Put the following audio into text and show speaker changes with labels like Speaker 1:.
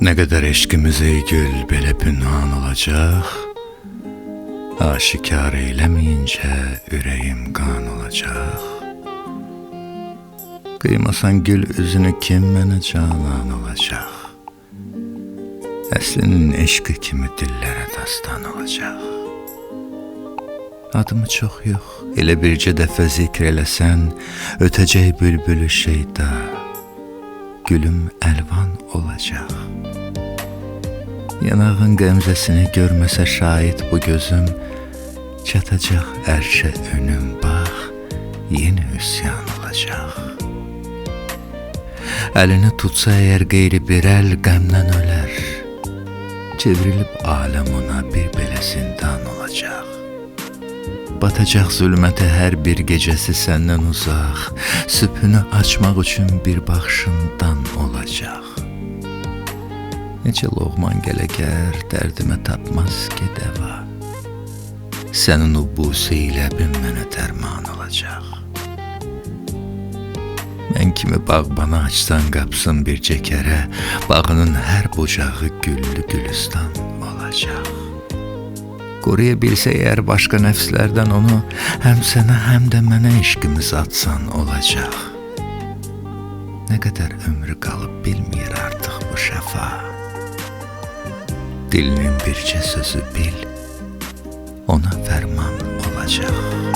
Speaker 1: Ne qədər eşqimiz ey gül belə pünhan olacaq, aşikar eyləməyincə ürəyim qan olacaq. Qıymasan gül üzünü kim mənə canan olacaq? Əslinin eşqi kimi dillərə dastan olacaq. Adımı çox yox, elə bircə dəfə zikr eləsən, ötəcək bülbülü şeyda, gülüm əlvan olacaq. Yanağın qəmzəsini görməsə şahid bu gözüm, çatacaq ərşə önüm, bax, yeni üsyan olacaq. Əlini tutsa əgər qeyri bir əl qəmdən ölər, çevrilib aləm ona bir belə zindan olacaq. Batacaq zülmətə hər bir gecəsi səndən uzaq, sübhünü açmaq üçün bir baxışından olacaq. Necə loğman gələ-gər dərdimə tapmaz ki dəva, sənin o busə ilə bin mənə dərman olacaq. Mən kimi bağbana açsan qapsın bir cəkərə, bağının hər bucağı güllü gülüstan olacaq. Qoruya bilsə əgər başqa nəfslərdən onu, həm sənə həm də mənə eşqimiz atsan olacaq. Nə qədər ömrü qalıb bilmir artıq bu şəfa, dilinin bircə sözü bil, ona fərman olacaq.